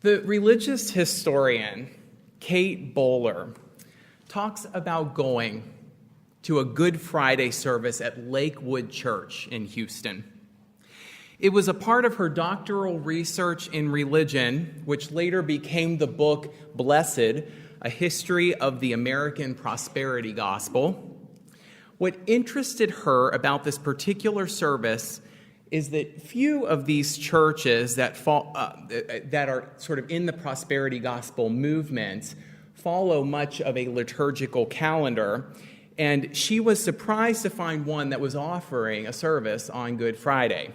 The religious historian Kate Bowler talks about going to a Good Friday service at Lakewood Church in Houston. It was a part of her doctoral research in religion, which later became the book Blessed, A History of the American Prosperity Gospel. What interested her about this particular service is that few of these churches that are sort of in the prosperity gospel movement follow much of a liturgical calendar, and she was surprised to find one that was offering a service on Good Friday.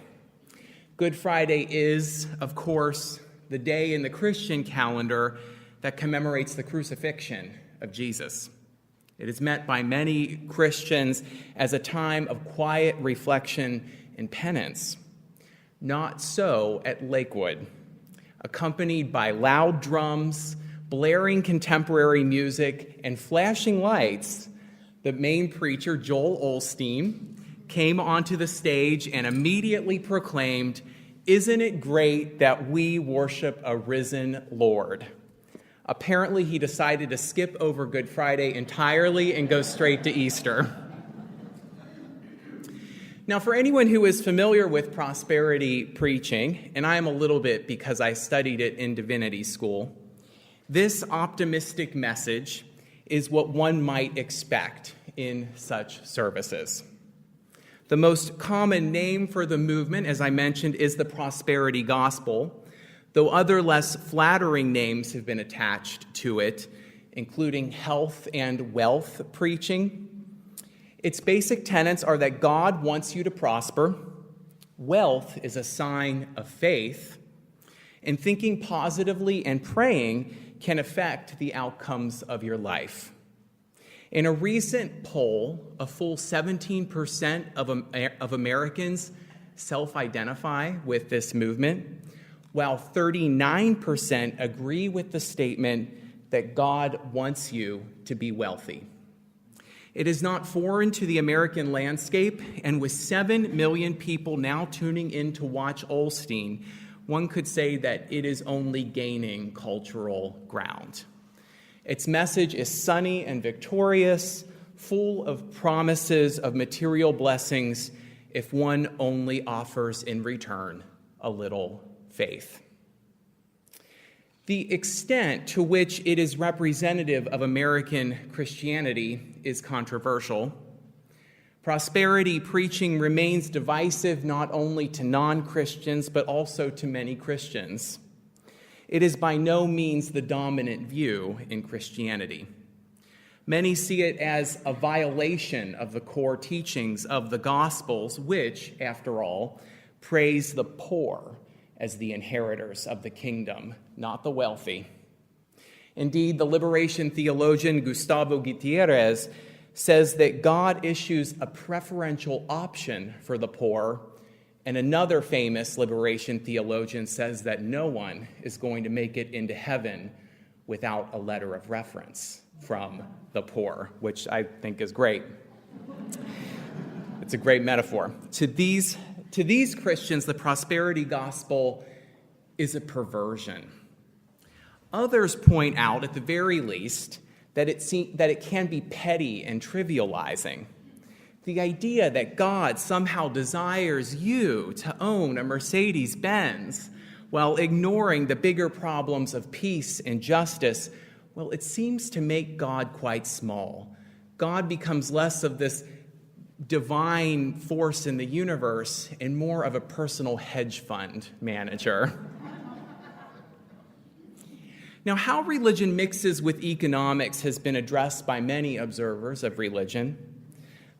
Good Friday is, of course, the day in the Christian calendar that commemorates the crucifixion of Jesus. It is meant by many Christians as a time of quiet reflection and penance. Not so at Lakewood. Accompanied by loud drums, blaring contemporary music, and flashing lights, the main preacher, Joel Osteen, came onto the stage and immediately proclaimed, "Isn't it great that we worship a risen Lord?" Apparently, he decided to skip over Good Friday entirely and go straight to Easter. Now, for anyone who is familiar with prosperity preaching, and I am a little bit because I studied it in divinity school, this optimistic message is what one might expect in such services. The most common name for the movement, as I mentioned, is the prosperity gospel, though other less flattering names have been attached to it, including health and wealth preaching. Its basic tenets are that God wants you to prosper, wealth is a sign of faith, and thinking positively and praying can affect the outcomes of your life. In a recent poll, a full 17% of Americans self-identify with this movement, while 39% agree with the statement that God wants you to be wealthy. It is not foreign to the American landscape, and with 7 million people now tuning in to watch Osteen, one could say that it is only gaining cultural ground. Its message is sunny and victorious, full of promises of material blessings if one only offers in return a little faith. The extent to which it is representative of American Christianity is controversial. Prosperity preaching remains divisive not only to non-Christians, but also to many Christians. It is by no means the dominant view in Christianity. Many see it as a violation of the core teachings of the Gospels, which, after all, praise the poor as the inheritors of the kingdom, not the wealthy. Indeed, the liberation theologian Gustavo Gutierrez says that God issues a preferential option for the poor, and another famous liberation theologian says that no one is going to make it into heaven without a letter of reference from the poor, which I think is great. It's a great metaphor. To these Christians, the prosperity gospel is a perversion. Others point out, at the very least, that it can be petty and trivializing. The idea that God somehow desires you to own a Mercedes-Benz while ignoring the bigger problems of peace and justice, well, it seems to make God quite small. God becomes less of this divine force in the universe and more of a personal hedge fund manager. Now, how religion mixes with economics has been addressed by many observers of religion.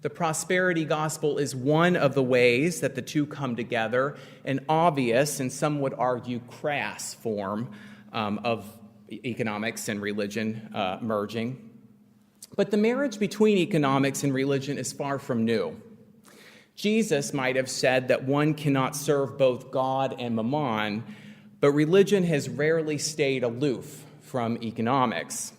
The prosperity gospel is one of the ways that the two come together, an obvious and some would argue crass form of economics and religion merging. But the marriage between economics and religion is far from new. Jesus might have said that one cannot serve both God and mammon, but religion has rarely stayed aloof from economics.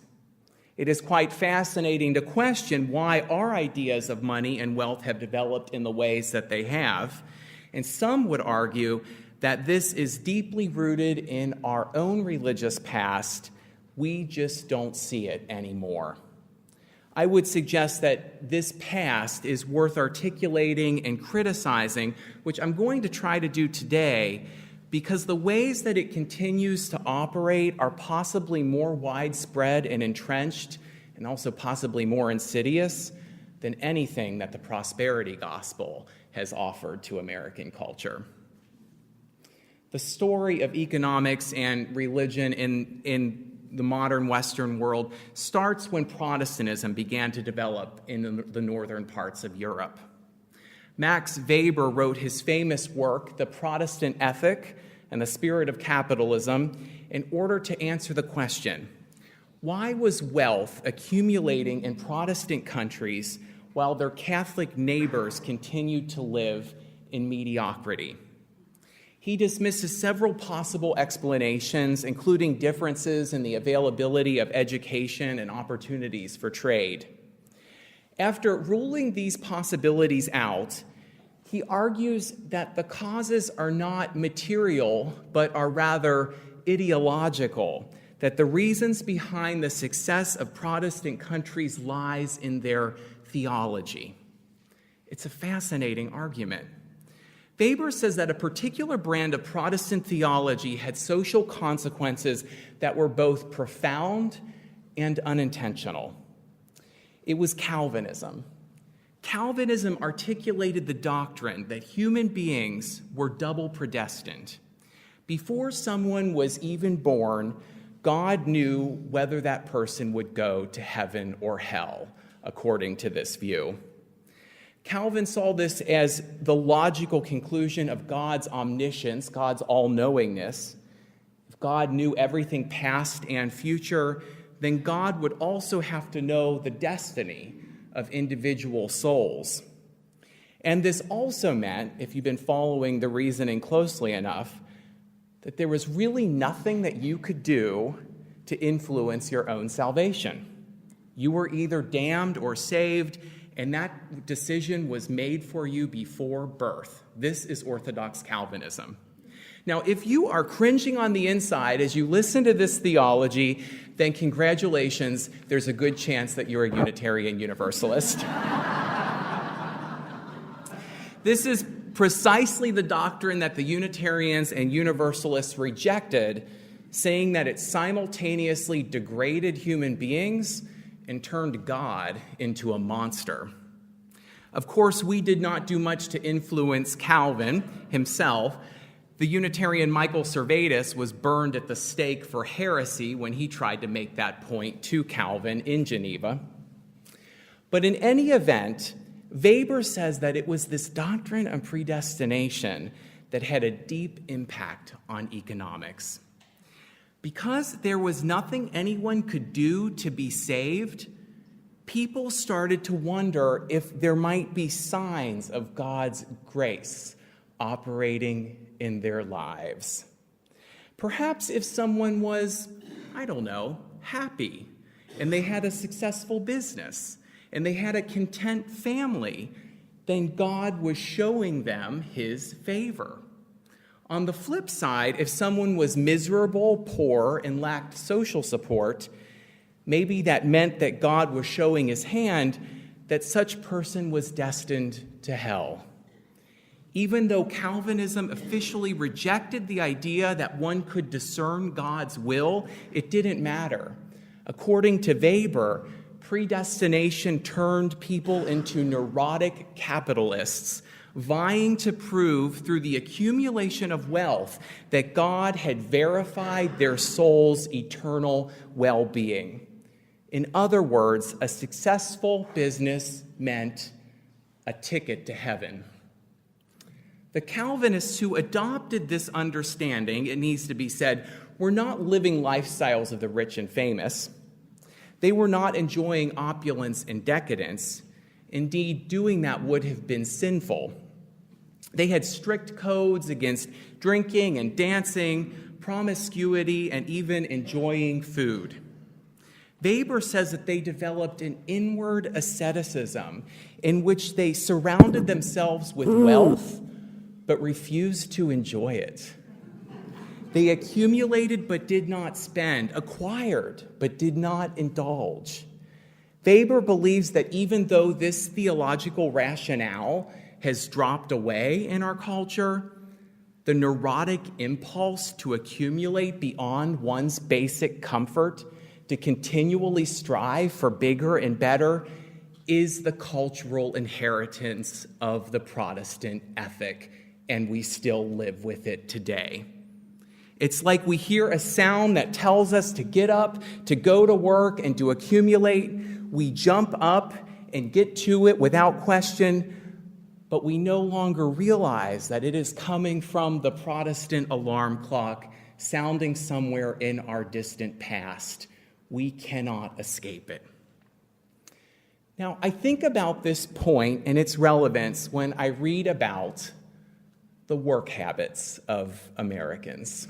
It is quite fascinating to question why our ideas of money and wealth have developed in the ways that they have. And some would argue that this is deeply rooted in our own religious past. We just don't see it anymore. I would suggest that this past is worth articulating and criticizing, which I'm going to try to do today, because the ways that it continues to operate are possibly more widespread and entrenched, and also possibly more insidious than anything that the prosperity gospel has offered to American culture. The story of economics and religion in the modern Western world starts when Protestantism began to develop in the northern parts of Europe. Max Weber wrote his famous work, The Protestant Ethic and the Spirit of Capitalism, in order to answer the question, why was wealth accumulating in Protestant countries while their Catholic neighbors continued to live in mediocrity? He dismisses several possible explanations, including differences in the availability of education and opportunities for trade. After ruling these possibilities out, he argues that the causes are not material, but are rather ideological, that the reasons behind the success of Protestant countries lies in their theology. It's a fascinating argument. Weber says that a particular brand of Protestant theology had social consequences that were both profound and unintentional. It was Calvinism. Calvinism articulated the doctrine that human beings were double predestined. Before someone was even born, God knew whether that person would go to heaven or hell, according to this view. Calvin saw this as the logical conclusion of God's omniscience, God's all-knowingness. If God knew everything past and future, then God would also have to know the destiny of individual souls. And this also meant, if you've been following the reasoning closely enough, that there was really nothing that you could do to influence your own salvation. You were either damned or saved, and that decision was made for you before birth. This is Orthodox Calvinism. Now, if you are cringing on the inside as you listen to this theology, then congratulations, there's a good chance that you're a Unitarian Universalist. This is precisely the doctrine that the Unitarians and Universalists rejected, saying that it simultaneously degraded human beings and turned God into a monster. Of course, we did not do much to influence Calvin himself. The Unitarian Michael Servetus was burned at the stake for heresy when he tried to make that point to Calvin in Geneva. But in any event, Weber says that it was this doctrine of predestination that had a deep impact on economics. Because there was nothing anyone could do to be saved, people started to wonder if there might be signs of God's grace operating in their lives. Perhaps if someone was, happy, and they had a successful business, and they had a content family, then God was showing them his favor. On the flip side, if someone was miserable, poor, and lacked social support, maybe that meant that God was showing his hand that such person was destined to hell. Even though Calvinism officially rejected the idea that one could discern God's will, it didn't matter. According to Weber, predestination turned people into neurotic capitalists, vying to prove through the accumulation of wealth that God had verified their soul's eternal well-being. In other words, a successful business meant a ticket to heaven. The Calvinists who adopted this understanding, it needs to be said, were not living lifestyles of the rich and famous. They were not enjoying opulence and decadence. Indeed, doing that would have been sinful. They had strict codes against drinking and dancing, promiscuity, and even enjoying food. Weber says that they developed an inward asceticism in which they surrounded themselves with wealth, but refused to enjoy it. They accumulated but did not spend, acquired but did not indulge. Weber believes that even though this theological rationale has dropped away in our culture, the neurotic impulse to accumulate beyond one's basic comfort, to continually strive for bigger and better, is the cultural inheritance of the Protestant ethic, and we still live with it today. It's like we hear a sound that tells us to get up, to go to work, and to accumulate. We jump up and get to it without question, but we no longer realize that it is coming from the Protestant alarm clock sounding somewhere in our distant past. We cannot escape it. Now, I think about this point and its relevance when I read about the work habits of Americans.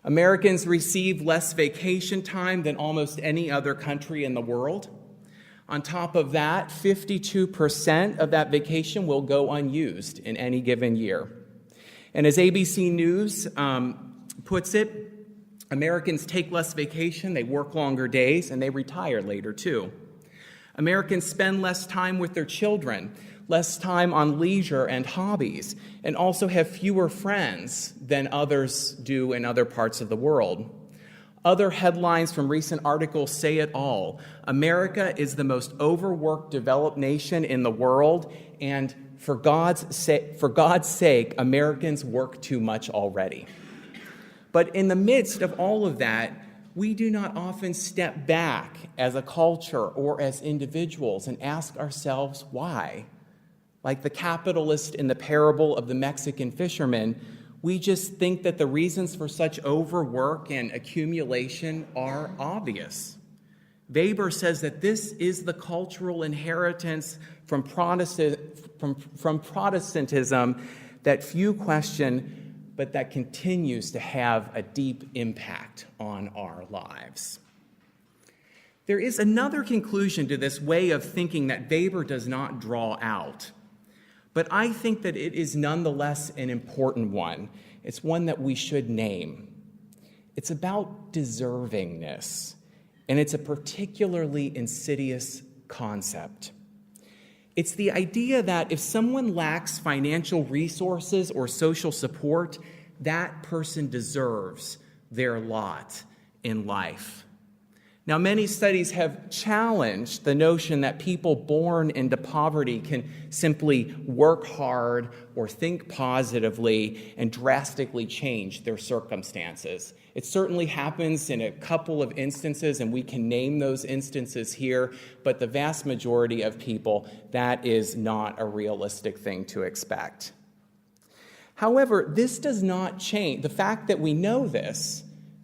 Americans receive less vacation time than almost any other country in the world. On top of that, 52% of that vacation will go unused in any given year. And as ABC News puts it, Americans take less vacation, they work longer days, and they retire later too. Americans spend less time with their children, less time on leisure and hobbies, and also have fewer friends than others do in other parts of the world. Other headlines from recent articles say it all. America is the most overworked developed nation in the world, and for God's sake, Americans work too much already. But in the midst of all of that, we do not often step back as a culture or as individuals and ask ourselves why. Like the capitalist in the parable of the Mexican fisherman, we just think that the reasons for such overwork and accumulation are obvious. Weber says that this is the cultural inheritance from Protestantism that few question, but that continues to have a deep impact on our lives. There is another conclusion to this way of thinking that Weber does not draw out, but I think that it is nonetheless an important one. It's one that we should name. It's about deservingness, and it's a particularly insidious concept. It's the idea that if someone lacks financial resources or social support, that person deserves their lot in life. Now, many studies have challenged the notion that people born into poverty can simply work hard or think positively and drastically change their circumstances. It certainly happens in a couple of instances, and we can name those instances here, but the vast majority of people, that is not a realistic thing to expect. However, this does not change. The fact that we know this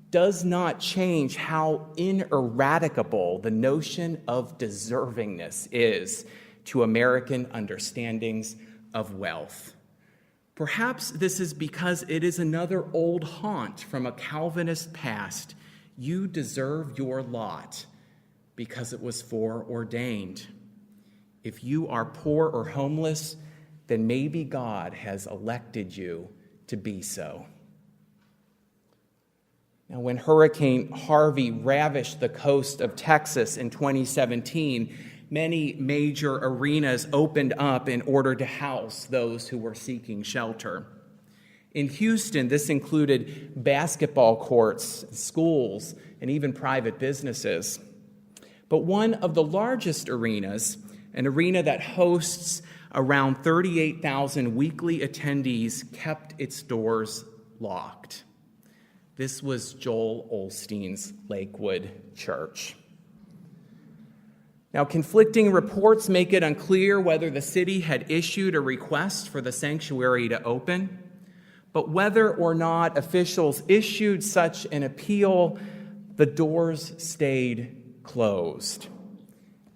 does not change how ineradicable the notion of deservingness is to American understandings of wealth. Perhaps this is because it is another old haunt from a Calvinist past. You deserve your lot because it was foreordained. If you are poor or homeless, then maybe God has elected you to be so. Now, when Hurricane Harvey ravished the coast of Texas in 2017, many major arenas opened up in order to house those who were seeking shelter. In Houston, this included basketball courts, schools, and even private businesses. But one of the largest arenas, an arena that hosts around 38,000 weekly attendees, kept its doors locked. This was Joel Osteen's Lakewood Church. Now, conflicting reports make it unclear whether the city had issued a request for the sanctuary to open, but whether or not officials issued such an appeal, the doors stayed closed.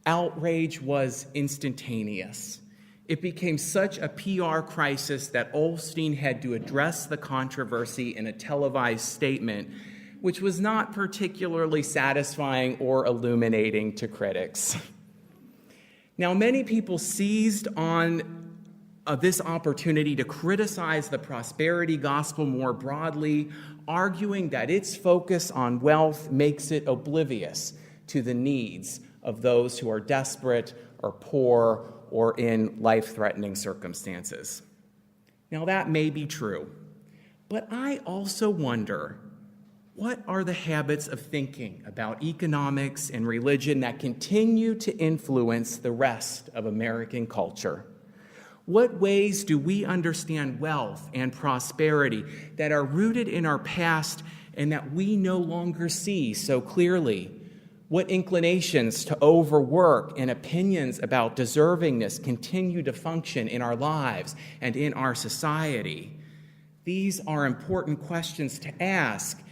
Outrage was instantaneous. It became such a PR crisis that Osteen had to address the controversy in a televised statement, which was not particularly satisfying or illuminating to critics. Now, many people seized on this opportunity to criticize the prosperity gospel more broadly, arguing that its focus on wealth makes it oblivious to the needs of those who are desperate or poor or in life-threatening circumstances. Now, that may be true, but I also wonder, what are the habits of thinking about economics and religion that continue to influence the rest of American culture? What ways do we understand wealth and prosperity that are rooted in our past and that we no longer see so clearly? What inclinations to overwork and opinions about deservingness continue to function in our lives and in our society? These are important questions to ask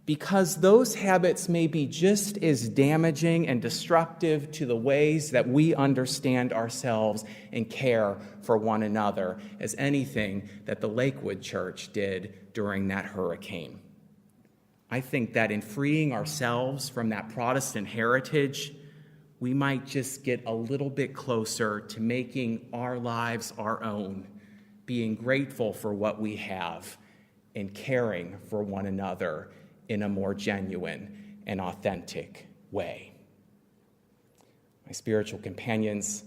because those habits may be just as damaging and destructive to the ways that we understand ourselves and care for one another as anything that the Lakewood Church did during that hurricane. I think that in freeing ourselves from that Protestant heritage, we might just get a little bit closer to making our lives our own, being grateful for what we have, and caring for one another in a more genuine and authentic way. My spiritual companions,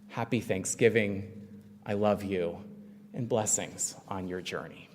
happy Thanksgiving. I love you, and blessings on your journey.